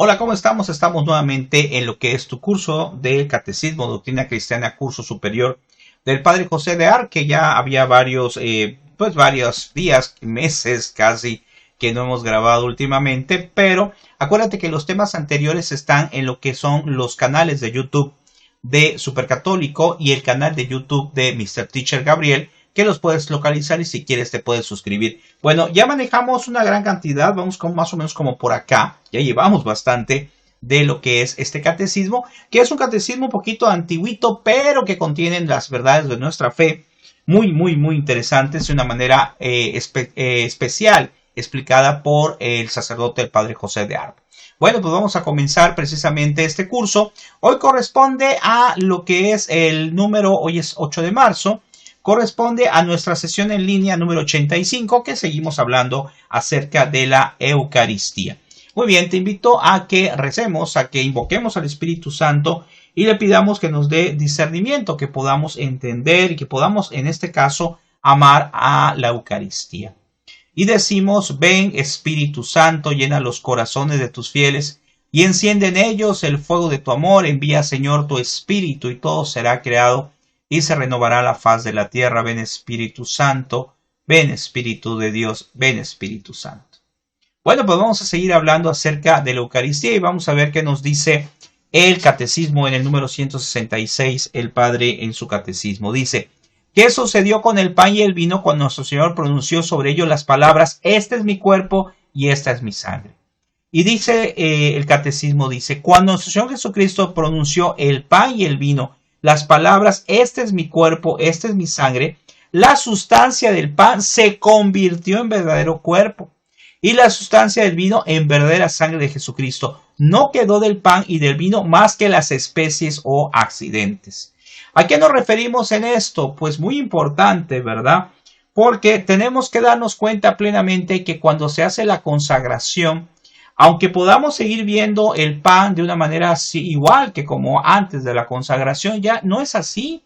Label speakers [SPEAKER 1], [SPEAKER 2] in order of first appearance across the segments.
[SPEAKER 1] Hola, ¿cómo estamos? Estamos nuevamente en lo que es tu curso de Catecismo, Doctrina Cristiana, curso superior del Padre José de Ar, que ya había varios días, meses casi, que no hemos grabado últimamente, pero acuérdate que los temas anteriores están en lo que son los canales de YouTube de Supercatólico y el canal de YouTube de Mr. Teacher Gabriel, que los puedes localizar y si quieres te puedes suscribir. Bueno, ya manejamos una gran cantidad, vamos con más o menos como por acá, ya llevamos bastante de lo que es este catecismo, que es un catecismo un poquito antiguito, pero que contienen las verdades de nuestra fe, muy interesantes, de una manera especial, explicada por el sacerdote, el padre José de Ar. Bueno, pues vamos a comenzar precisamente este curso. Hoy corresponde a lo que es el número, hoy es 8 de marzo, corresponde a nuestra sesión en línea número 85, que seguimos hablando acerca de la Eucaristía. Muy bien, te invito a que recemos, a que invoquemos al Espíritu Santo y le pidamos que nos dé discernimiento, que podamos entender y que podamos, en este caso, amar a la Eucaristía. Y decimos: ven Espíritu Santo, llena los corazones de tus fieles y enciende en ellos el fuego de tu amor. Envía, Señor, tu Espíritu y todo será creado y se renovará la faz de la tierra. Ven Espíritu Santo, ven Espíritu de Dios, ven Espíritu Santo. Bueno, pues vamos a seguir hablando acerca de la Eucaristía y vamos a ver qué nos dice el Catecismo en el número 166, el Padre en su Catecismo. Dice: ¿qué sucedió con el pan y el vino cuando nuestro Señor pronunció sobre ellos las palabras: este es mi cuerpo y esta es mi sangre? Y dice el Catecismo, dice: cuando nuestro Señor Jesucristo pronunció el pan y el vino, las palabras: este es mi cuerpo, esta es mi sangre, la sustancia del pan se convirtió en verdadero cuerpo y la sustancia del vino en verdadera sangre de Jesucristo. No quedó del pan y del vino más que las especies o accidentes. ¿A qué nos referimos en esto? Pues muy importante, ¿verdad? Porque tenemos que darnos cuenta plenamente que cuando se hace la consagración, aunque podamos seguir viendo el pan de una manera así, igual que como antes de la consagración, ya no es así,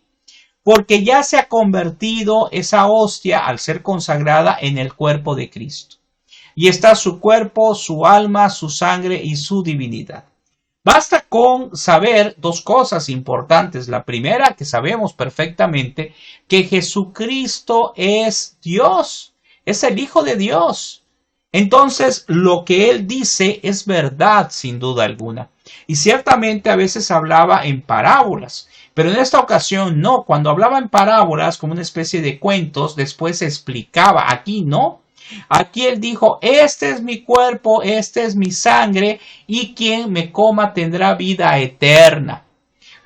[SPEAKER 1] porque ya se ha convertido esa hostia, al ser consagrada, en el cuerpo de Cristo. Y está su cuerpo, su alma, su sangre y su divinidad. Basta con saber dos cosas importantes. La primera, que sabemos perfectamente que Jesucristo es Dios, es el Hijo de Dios. Entonces, lo que Él dice es verdad, sin duda alguna. Y ciertamente a veces hablaba en parábolas, pero en esta ocasión no. Cuando hablaba en parábolas, como una especie de cuentos, después se explicaba. Aquí no. Aquí Él dijo: este es mi cuerpo, esta es mi sangre, y quien me coma tendrá vida eterna.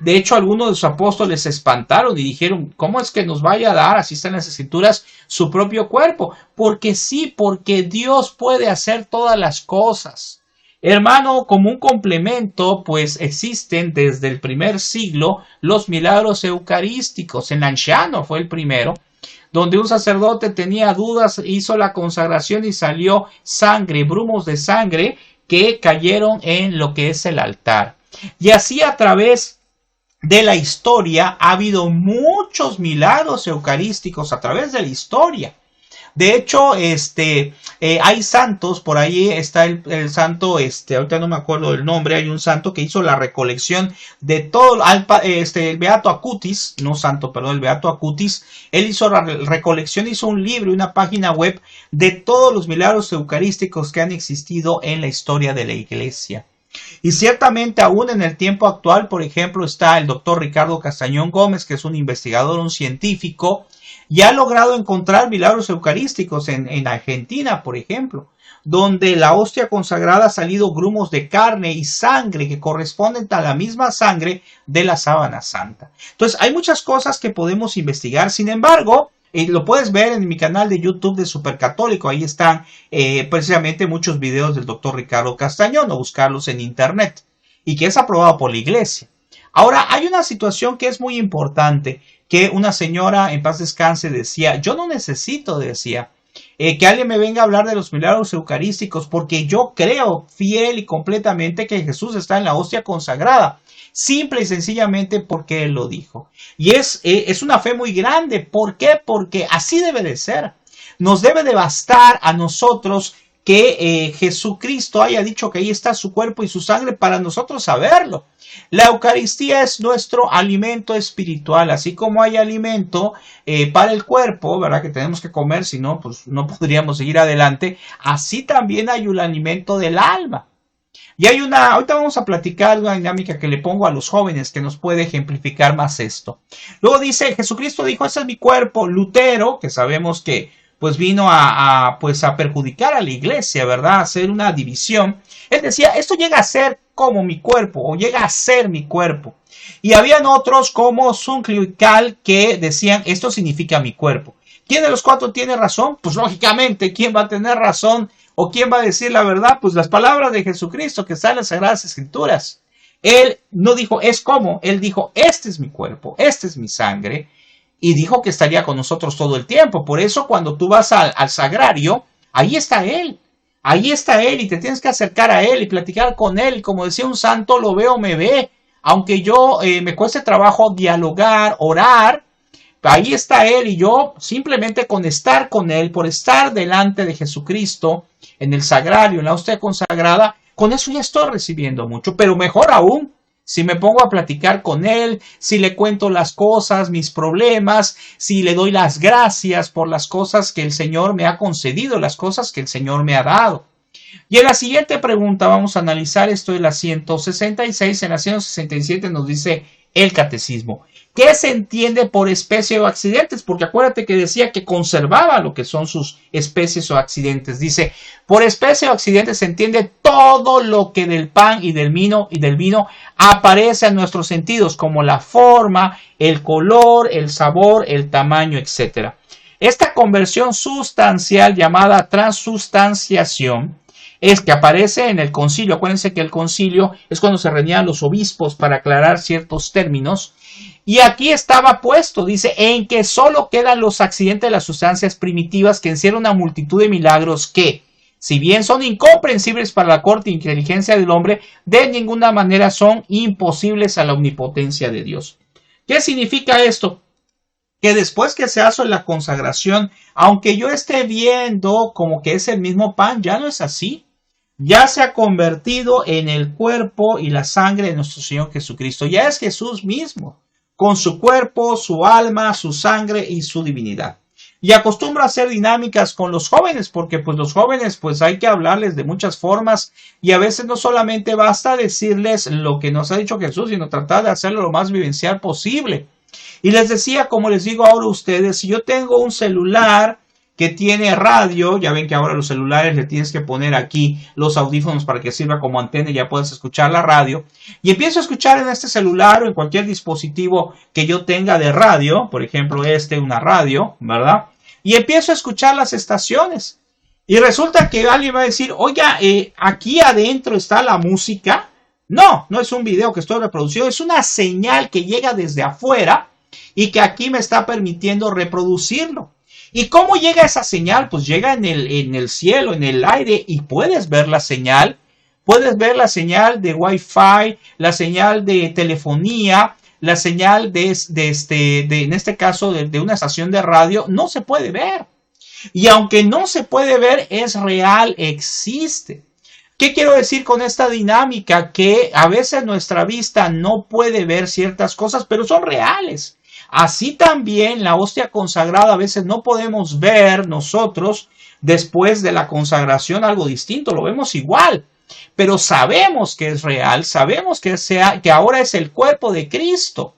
[SPEAKER 1] De hecho, algunos de sus apóstoles se espantaron y dijeron: ¿cómo es que nos vaya a dar, así están las escrituras, su propio cuerpo? Porque sí, porque Dios puede hacer todas las cosas. Hermano, como un complemento, pues existen desde el primer siglo los milagros eucarísticos. En Lanciano fue el primero, donde un sacerdote tenía dudas, hizo la consagración y salió sangre, brumos de sangre que cayeron en lo que es el altar. Y así, a través de la historia, ha habido muchos milagros eucarísticos a través de la historia. De hecho, hay santos, por ahí está el santo, ahorita no me acuerdo del nombre, hay un santo que hizo la recolección de todo, el Beato Acutis, no santo, perdón, el Beato Acutis. Él hizo la recolección, hizo un libro, una página web de todos los milagros eucarísticos que han existido en la historia de la Iglesia. Y ciertamente aún en el tiempo actual, por ejemplo, está el doctor Ricardo Castañón Gómez, que es un investigador, un científico, y ha logrado encontrar milagros eucarísticos en Argentina, por ejemplo, donde la hostia consagrada ha salido grumos de carne y sangre que corresponden a la misma sangre de la sábana santa. Entonces, hay muchas cosas que podemos investigar. Sin embargo, lo puedes ver en mi canal de YouTube de Supercatólico. Ahí están precisamente muchos videos del doctor Ricardo Castañón, o buscarlos en internet, y que es aprobado por la Iglesia. Ahora, hay una situación que es muy importante, que una señora, en paz descanse, decía: yo no necesito, decía, que alguien me venga a hablar de los milagros eucarísticos, porque yo creo fiel y completamente que Jesús está en la hostia consagrada, simple y sencillamente porque Él lo dijo. Y es una fe muy grande. ¿Por qué? Porque así debe de ser. Nos debe de bastar a nosotros que Jesucristo haya dicho que ahí está su cuerpo y su sangre para nosotros saberlo. La Eucaristía es nuestro alimento espiritual, así como hay alimento para el cuerpo, ¿verdad? Que tenemos que comer, si no, pues no podríamos seguir adelante. Así también hay un alimento del alma. Y ahorita vamos a platicar de una dinámica que le pongo a los jóvenes que nos puede ejemplificar más esto. Luego dice, Jesucristo dijo, ese es mi cuerpo. Lutero, que sabemos que pues vino a perjudicar a la iglesia, ¿verdad? A hacer una división. Él decía, esto llega a ser como mi cuerpo, o llega a ser mi cuerpo. Y habían otros como Zwingli y Cal que decían, esto significa mi cuerpo. ¿Quién de los cuatro tiene razón? Pues lógicamente, ¿quién va a tener razón? ¿O quién va a decir la verdad? Pues las palabras de Jesucristo que están en las Sagradas Escrituras. Él no dijo, es como, él dijo, este es mi cuerpo, esta es mi sangre. Y dijo que estaría con nosotros todo el tiempo. Por eso cuando tú vas al sagrario, ahí está Él. Ahí está Él y te tienes que acercar a Él y platicar con Él. Y como decía un santo, lo veo, me ve. Aunque yo me cueste trabajo dialogar, orar, ahí está Él y yo simplemente con estar con Él, por estar delante de Jesucristo en el sagrario, en la hostia consagrada, con eso ya estoy recibiendo mucho. Pero mejor aún, si me pongo a platicar con Él, si le cuento las cosas, mis problemas, si le doy las gracias por las cosas que el Señor me ha concedido, las cosas que el Señor me ha dado. Y en la siguiente pregunta vamos a analizar esto de la 166. En la 167 nos dice el catecismo. ¿Qué se entiende por especie o accidentes? Porque acuérdate que decía que conservaba lo que son sus especies o accidentes. Dice, por especie o accidente se entiende todo lo que del pan y del vino aparece a nuestros sentidos, como la forma, el color, el sabor, el tamaño, etc. Esta conversión sustancial llamada transustanciación es que aparece en el concilio. Acuérdense que el concilio es cuando se reunían los obispos para aclarar ciertos términos. Y aquí estaba puesto, dice, en que solo quedan los accidentes de las sustancias primitivas que encierran una multitud de milagros que, si bien son incomprensibles para la corte e inteligencia del hombre, de ninguna manera son imposibles a la omnipotencia de Dios. ¿Qué significa esto? Que después que se hace la consagración, aunque yo esté viendo como que es el mismo pan, ya no es así. Ya se ha convertido en el cuerpo y la sangre de nuestro Señor Jesucristo. Ya es Jesús mismo, con su cuerpo, su alma, su sangre y su divinidad. Y acostumbro a hacer dinámicas con los jóvenes, porque pues los jóvenes pues hay que hablarles de muchas formas y a veces no solamente basta decirles lo que nos ha dicho Jesús, sino tratar de hacerlo lo más vivencial posible. Y les decía, como les digo ahora a ustedes, si yo tengo un celular que tiene radio, ya ven que ahora los celulares le tienes que poner aquí los audífonos para que sirva como antena y ya puedas escuchar la radio, y empiezo a escuchar en este celular o en cualquier dispositivo que yo tenga de radio, por ejemplo una radio, ¿verdad? Y empiezo a escuchar las estaciones. Y resulta que alguien va a decir, oiga, aquí adentro está la música. No, no es un video que estoy reproduciendo, es una señal que llega desde afuera y que aquí me está permitiendo reproducirlo. ¿Y cómo llega esa señal? Pues llega en el cielo, en el aire, y puedes ver la señal. Puedes ver la señal de Wi-Fi, la señal de telefonía, la señal en este caso de una estación de radio. No se puede ver. Y aunque no se puede ver, es real, existe. ¿Qué quiero decir con esta dinámica? Que a veces nuestra vista no puede ver ciertas cosas, pero son reales. Así también la hostia consagrada a veces no podemos ver nosotros después de la consagración algo distinto, lo vemos igual, pero sabemos que es real, sabemos que ahora es el cuerpo de Cristo.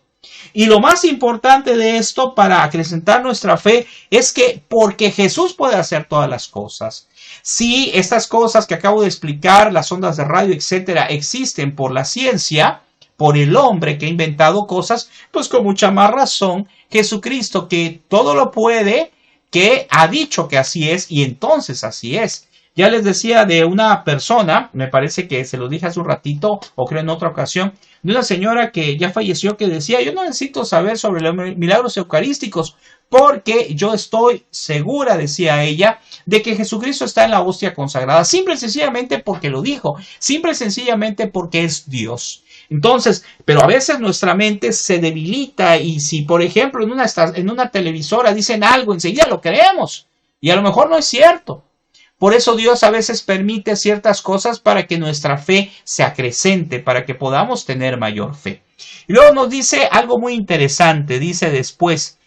[SPEAKER 1] Y lo más importante de esto para acrecentar nuestra fe es que porque Jesús puede hacer todas las cosas. Si estas cosas que acabo de explicar, las ondas de radio, etcétera, existen por la ciencia, por el hombre que ha inventado cosas, pues con mucha más razón Jesucristo, que todo lo puede, que ha dicho que así es, y entonces así es. Ya les decía de una persona, me parece que se lo dije hace un ratito, o creo en otra ocasión, de una señora que ya falleció, que decía, yo no necesito saber sobre los milagros eucarísticos, porque yo estoy segura, decía ella, de que Jesucristo está en la hostia consagrada, simple y sencillamente porque lo dijo, simple y sencillamente porque es Dios. Entonces, pero a veces nuestra mente se debilita y si, por ejemplo, en una televisora dicen algo, enseguida lo creemos, y a lo mejor no es cierto. Por eso Dios a veces permite ciertas cosas para que nuestra fe se acrecente, para que podamos tener mayor fe. Y luego nos dice algo muy interesante, dice después,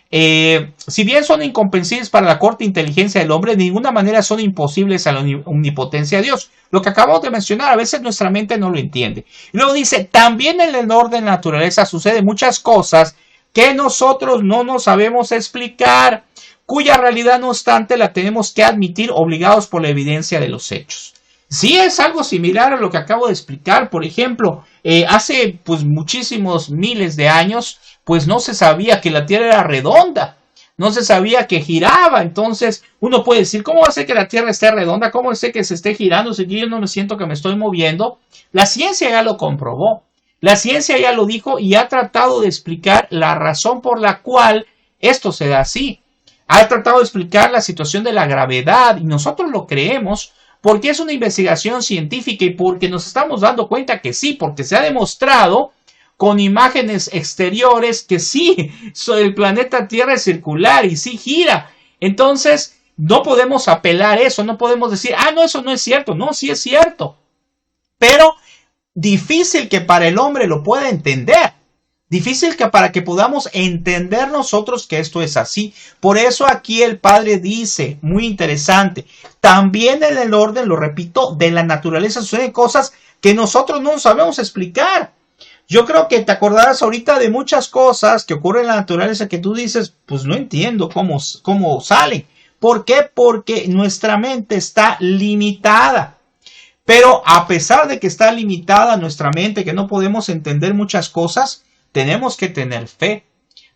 [SPEAKER 1] si bien son incomprensibles para la corta inteligencia del hombre, de ninguna manera son imposibles a la omnipotencia de Dios. Lo que acabamos de mencionar, a veces nuestra mente no lo entiende. Y luego dice, también en el orden de la naturaleza suceden muchas cosas que nosotros no nos sabemos explicar, cuya realidad no obstante la tenemos que admitir obligados por la evidencia de los hechos. Sí, es algo similar a lo que acabo de explicar. Por ejemplo, hace pues muchísimos miles de años, pues no se sabía que la Tierra era redonda, no se sabía que giraba. Entonces uno puede decir, ¿cómo va a ser que la Tierra esté redonda? ¿Cómo va a ser que se esté girando si yo no me siento que me estoy moviendo? La ciencia ya lo comprobó, la ciencia ya lo dijo y ha tratado de explicar la razón por la cual esto se da así. Ha tratado de explicar la situación de la gravedad y nosotros lo creemos porque es una investigación científica y porque nos estamos dando cuenta que sí, porque se ha demostrado con imágenes exteriores que sí, el planeta Tierra es circular y sí gira. Entonces, no podemos apelar eso, no podemos decir, no, eso no es cierto. No, sí es cierto. Pero difícil que para el hombre lo pueda entender. Difícil que para que podamos entender nosotros que esto es así. Por eso aquí el Padre dice, muy interesante, también en el orden, lo repito, de la naturaleza suceden cosas que nosotros no sabemos explicar. Yo creo que te acordarás ahorita de muchas cosas que ocurren en la naturaleza que tú dices, pues no entiendo cómo salen. ¿Por qué? Porque nuestra mente está limitada. Pero a pesar de que está limitada nuestra mente, que no podemos entender muchas cosas, tenemos que tener fe.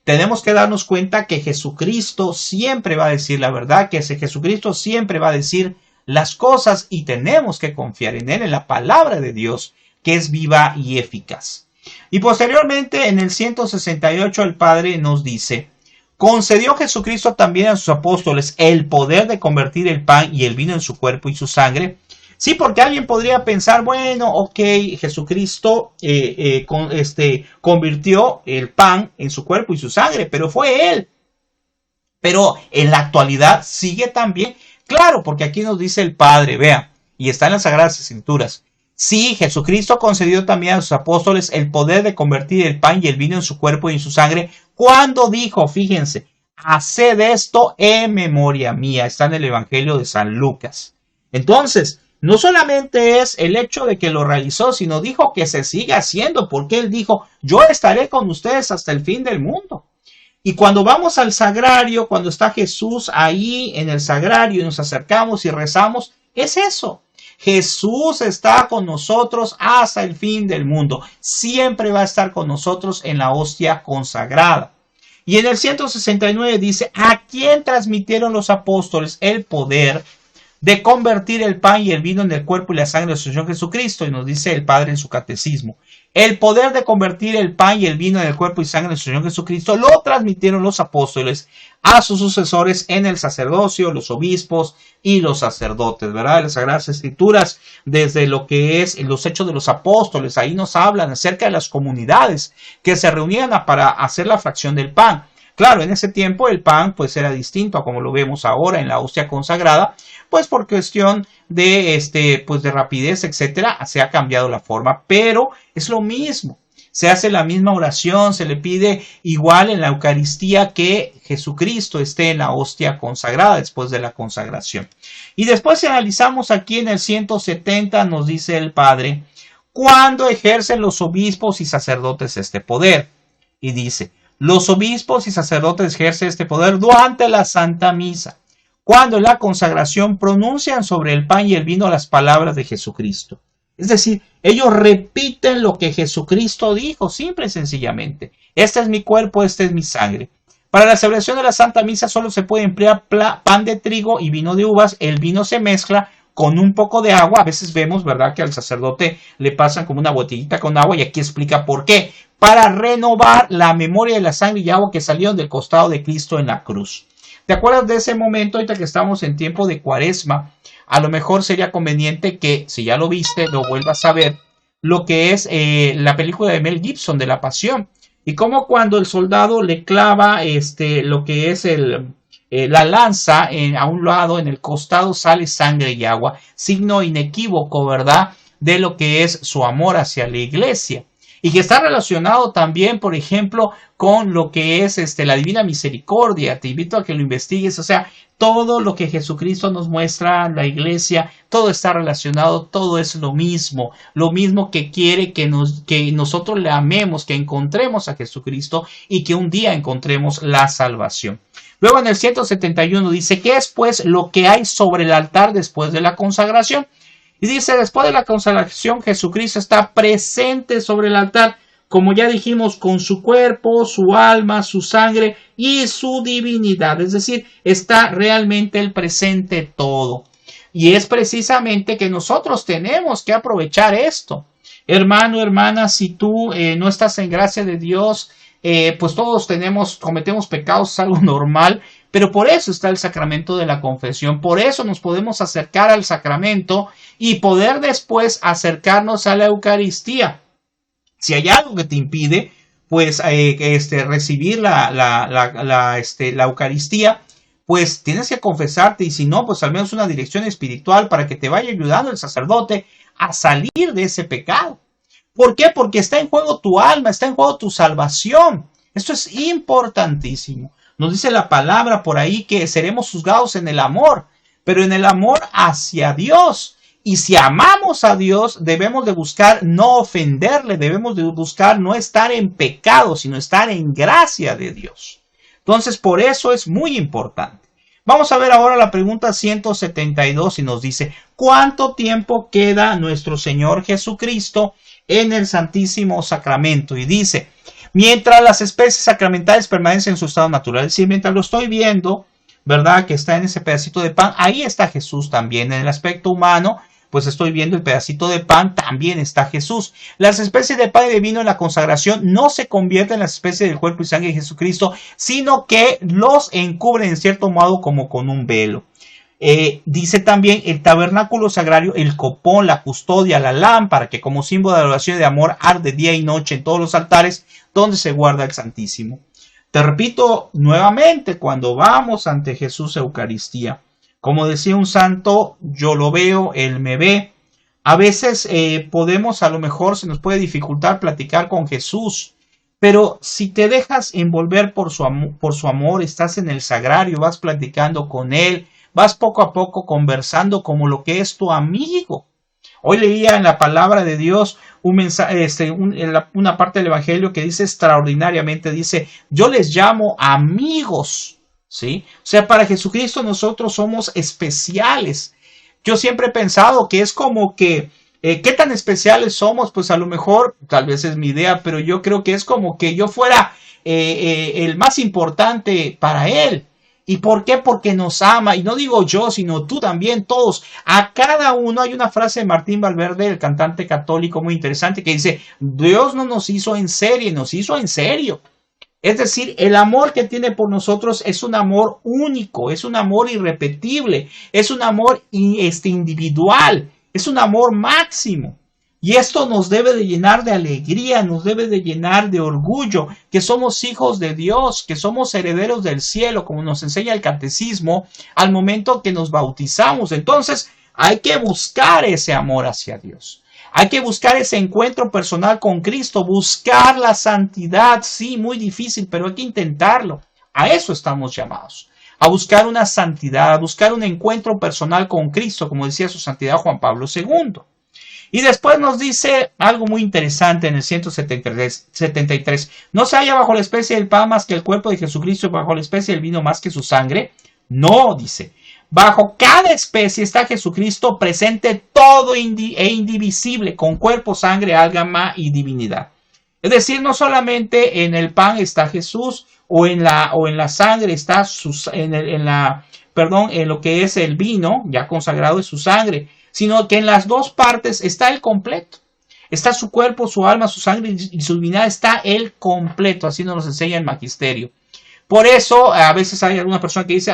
[SPEAKER 1] Tenemos que darnos cuenta que Jesucristo siempre va a decir la verdad, que Jesucristo siempre va a decir las cosas y tenemos que confiar en Él, en la palabra de Dios, que es viva y eficaz. Y posteriormente en el 168 el Padre nos dice, concedió Jesucristo también a sus apóstoles el poder de convertir el pan y el vino en su cuerpo y su sangre. Sí, porque alguien podría pensar, bueno, ok, Jesucristo convirtió el pan en su cuerpo y su sangre, pero fue Él. Pero en la actualidad sigue también, claro, porque aquí nos dice el Padre, vea, y está en las Sagradas Escrituras. Sí, Jesucristo concedió también a sus apóstoles el poder de convertir el pan y el vino en su cuerpo y en su sangre, cuando dijo, fíjense, haced esto en memoria mía. Está en el Evangelio de San Lucas. Entonces, no solamente es el hecho de que lo realizó, sino dijo que se sigue haciendo, porque Él dijo, yo estaré con ustedes hasta el fin del mundo. Y cuando vamos al sagrario, cuando está Jesús ahí en el sagrario y nos acercamos y rezamos, es eso. Jesús está con nosotros hasta el fin del mundo. Siempre va a estar con nosotros en la hostia consagrada. Y en el 169 dice, ¿a quién transmitieron los apóstoles el poder de convertir el pan y el vino en el cuerpo y la sangre de su Señor Jesucristo? Y nos dice el Padre en su catecismo, el poder de convertir el pan y el vino en el cuerpo y sangre de su Señor Jesucristo lo transmitieron los apóstoles a sus sucesores en el sacerdocio, los obispos y los sacerdotes, ¿verdad? Las Sagradas Escrituras, desde lo que es los Hechos de los Apóstoles, ahí nos hablan acerca de las comunidades que se reunían para hacer la fracción del pan. Claro, en ese tiempo el pan pues era distinto a como lo vemos ahora en la hostia consagrada, pues por cuestión de pues de rapidez, etcétera, se ha cambiado la forma, pero es lo mismo. Se hace la misma oración, se le pide igual en la Eucaristía que Jesucristo esté en la hostia consagrada después de la consagración. Y después si analizamos aquí en el 170 nos dice el Padre, ¿cuándo ejercen los obispos y sacerdotes este poder? Y dice, los obispos y sacerdotes ejercen este poder durante la Santa Misa, cuando en la consagración pronuncian sobre el pan y el vino las palabras de Jesucristo. Es decir, ellos repiten lo que Jesucristo dijo, simple y sencillamente. Este es mi cuerpo, este es mi sangre. Para la celebración de la Santa Misa solo se puede emplear pan de trigo y vino de uvas. El vino se mezcla con un poco de agua. A veces vemos, ¿verdad?, que al sacerdote le pasan como una botellita con agua y aquí explica por qué. Para renovar la memoria de la sangre y agua que salieron del costado de Cristo en la cruz. ¿Te acuerdas de ese momento ahorita que estamos en tiempo de Cuaresma? A lo mejor sería conveniente que, si ya lo viste, lo vuelvas a ver, lo que es la película de Mel Gibson de La Pasión. Y cómo cuando el soldado le clava lo que es la lanza a un lado, en el costado sale sangre y agua, signo inequívoco, ¿verdad?, de lo que es su amor hacia la iglesia. Y que está relacionado también, por ejemplo, con lo que es la divina misericordia. Te invito a que lo investigues. O sea, todo lo que Jesucristo nos muestra, la iglesia, todo está relacionado, todo es lo mismo que quiere que nosotros le amemos, que encontremos a Jesucristo y que un día encontremos la salvación. Luego en el 171 dice, ¿qué es pues lo que hay sobre el altar después de la consagración? Y dice, después de la consagración, Jesucristo está presente sobre el altar, como ya dijimos, con su cuerpo, su alma, su sangre y su divinidad. Es decir, está realmente el presente todo. Y es precisamente que nosotros tenemos que aprovechar esto. Hermano, hermana, si tú no estás en gracia de Dios, pues todos cometemos pecados, es algo normal. Pero por eso está el sacramento de la confesión, por eso nos podemos acercar al sacramento y poder después acercarnos a la Eucaristía. Si hay algo que te impide, pues recibir la Eucaristía, pues tienes que confesarte, y si no, pues al menos una dirección espiritual para que te vaya ayudando el sacerdote a salir de ese pecado. ¿Por qué? Porque está en juego tu alma, está en juego tu salvación. Esto es importantísimo. Nos dice la palabra por ahí que seremos juzgados en el amor, pero en el amor hacia Dios. Y si amamos a Dios, debemos de buscar no ofenderle, debemos de buscar no estar en pecado, sino estar en gracia de Dios. Entonces, por eso es muy importante. Vamos a ver ahora la pregunta 172 y nos dice, ¿cuánto tiempo queda nuestro Señor Jesucristo en el Santísimo Sacramento? Y dice, mientras las especies sacramentales permanecen en su estado natural, es decir, mientras lo estoy viendo, ¿verdad?, que está en ese pedacito de pan, ahí está Jesús también. En el aspecto humano, pues estoy viendo el pedacito de pan, también está Jesús. Las especies de pan y de vino en la consagración no se convierten en las especies del cuerpo y sangre de Jesucristo, sino que los encubren en cierto modo como con un velo. Dice también el tabernáculo sagrario, el copón, la custodia, la lámpara, que como símbolo de adoración y de amor arde día y noche en todos los altares donde se guarda el Santísimo. Te repito nuevamente, cuando vamos ante Jesús Eucaristía, como decía un santo, yo lo veo, él me ve. A veces a lo mejor se nos puede dificultar platicar con Jesús, pero si te dejas envolver por su amor, estás en el sagrario, vas platicando con él, vas poco a poco conversando como lo que es tu amigo. Hoy leía en la palabra de Dios un mensaje, una parte del Evangelio que dice extraordinariamente, dice, yo les llamo amigos, ¿sí? O sea, para Jesucristo nosotros somos especiales. Yo siempre he pensado que es como que, ¿qué tan especiales somos? Pues a lo mejor, tal vez es mi idea, pero yo creo que es como que yo fuera el más importante para Él. ¿Y por qué? Porque nos ama, y no digo yo, sino tú también, todos. A cada uno hay una frase de Martín Valverde, el cantante católico muy interesante, que dice, Dios no nos hizo en serie, nos hizo en serio. Es decir, el amor que tiene por nosotros es un amor único, es un amor irrepetible, es un amor individual, es un amor máximo. Y esto nos debe de llenar de alegría, nos debe de llenar de orgullo, que somos hijos de Dios, que somos herederos del cielo, como nos enseña el catecismo al momento que nos bautizamos. Entonces, hay que buscar ese amor hacia Dios. Hay que buscar ese encuentro personal con Cristo, buscar la santidad. Sí, muy difícil, pero hay que intentarlo. A eso estamos llamados. A buscar una santidad, a buscar un encuentro personal con Cristo, como decía su santidad Juan Pablo II. Y después nos dice algo muy interesante en el 173. No se halla bajo la especie del pan más que el cuerpo de Jesucristo, bajo la especie del vino más que su sangre. No, dice. Bajo cada especie está Jesucristo presente todo e indivisible, con cuerpo, sangre, alma y divinidad. Es decir, no solamente en el pan está Jesús, o en la sangre está en lo que es el vino, ya consagrado es su sangre, sino que en las dos partes está el completo. Está su cuerpo, su alma, su sangre y su divinidad, está el completo. Así nos enseña el magisterio. Por eso, a veces hay alguna persona que dice,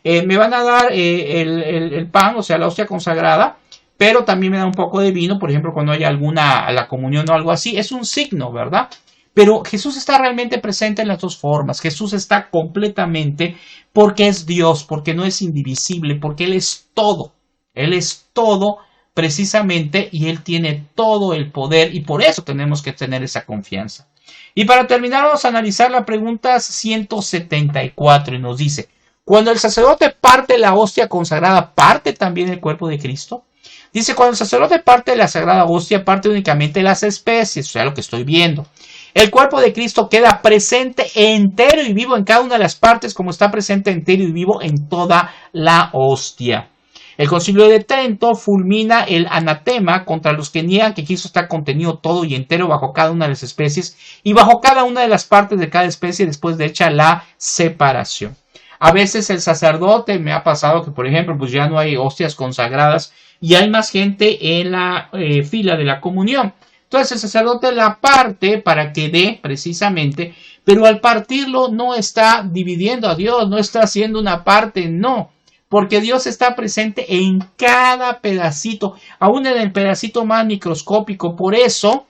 [SPEAKER 1] me van a dar el pan, o sea, la hostia consagrada, pero también me da un poco de vino, por ejemplo, cuando hay la comunión o algo así. Es un signo, ¿verdad? Pero Jesús está realmente presente en las dos formas. Jesús está completamente porque es Dios, porque no es indivisible, porque Él es todo. Él es todo precisamente y Él tiene todo el poder y por eso tenemos que tener esa confianza. Y para terminar vamos a analizar la pregunta 174 y nos dice, cuando el sacerdote parte la hostia consagrada, ¿parte también el cuerpo de Cristo? Dice, cuando el sacerdote parte la sagrada hostia, parte únicamente las especies, o sea, lo que estoy viendo. El cuerpo de Cristo queda presente entero y vivo en cada una de las partes, como está presente entero y vivo en toda la hostia. El Concilio de Trento fulmina el anatema contra los que niegan que Cristo está contenido todo y entero bajo cada una de las especies y bajo cada una de las partes de cada especie después de hecha la separación. A veces el sacerdote, me ha pasado que por ejemplo pues ya no hay hostias consagradas y hay más gente en la fila de la comunión. Entonces el sacerdote la parte para que dé precisamente, pero al partirlo no está dividiendo a Dios, no está haciendo una parte, no. Porque Dios está presente en cada pedacito, aún en el pedacito más microscópico. Por eso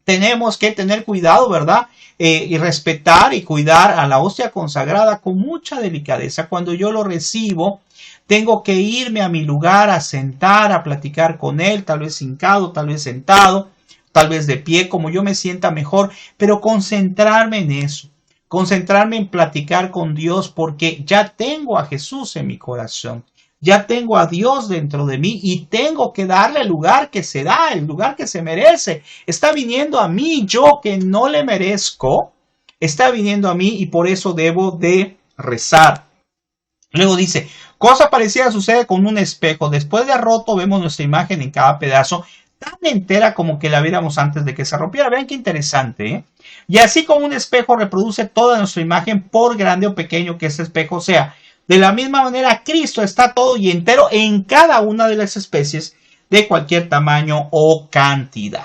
[SPEAKER 1] tenemos que tener cuidado, ¿verdad? Y respetar y cuidar a la hostia consagrada con mucha delicadeza. Cuando yo lo recibo, tengo que irme a mi lugar, a sentar, a platicar con él, tal vez hincado, tal vez sentado, tal vez de pie, como yo me sienta mejor, pero concentrarme en eso. Concentrarme en platicar con Dios porque ya tengo a Jesús en mi corazón. Ya tengo a Dios dentro de mí y tengo que darle el lugar que se da, el lugar que se merece. Está viniendo a mí, yo que no le merezco, está viniendo a mí y por eso debo de rezar. Luego dice, cosa parecida sucede con un espejo. Después de roto vemos nuestra imagen en cada pedazo, tan entera como que la viéramos antes de que se rompiera. Vean qué interesante, ¿eh? Y así como un espejo reproduce toda nuestra imagen, por grande o pequeño que ese espejo sea. De la misma manera, Cristo está todo y entero en cada una de las especies de cualquier tamaño o cantidad.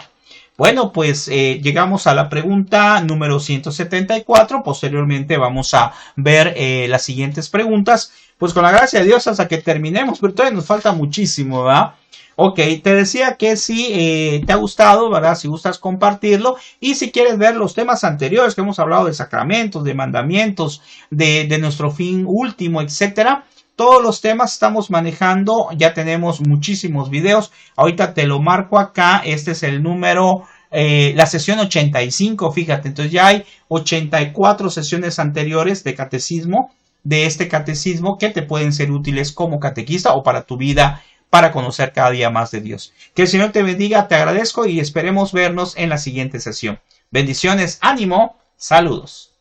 [SPEAKER 1] Bueno, pues llegamos a la pregunta número 174. Posteriormente vamos a ver las siguientes preguntas. Pues con la gracia de Dios hasta que terminemos, pero todavía nos falta muchísimo, ¿verdad? Ok, te decía que si te ha gustado, ¿verdad? Si gustas compartirlo y si quieres ver los temas anteriores que hemos hablado de sacramentos, de mandamientos, de nuestro fin último, etcétera. Todos los temas estamos manejando, ya tenemos muchísimos videos. Ahorita te lo marco acá, este es el número, la sesión 85, fíjate. Entonces ya hay 84 sesiones anteriores de catecismo, de este catecismo que te pueden ser útiles como catequista o para tu vida para conocer cada día más de Dios. Que el Señor te bendiga, te agradezco y esperemos vernos en la siguiente sesión. Bendiciones, ánimo, saludos.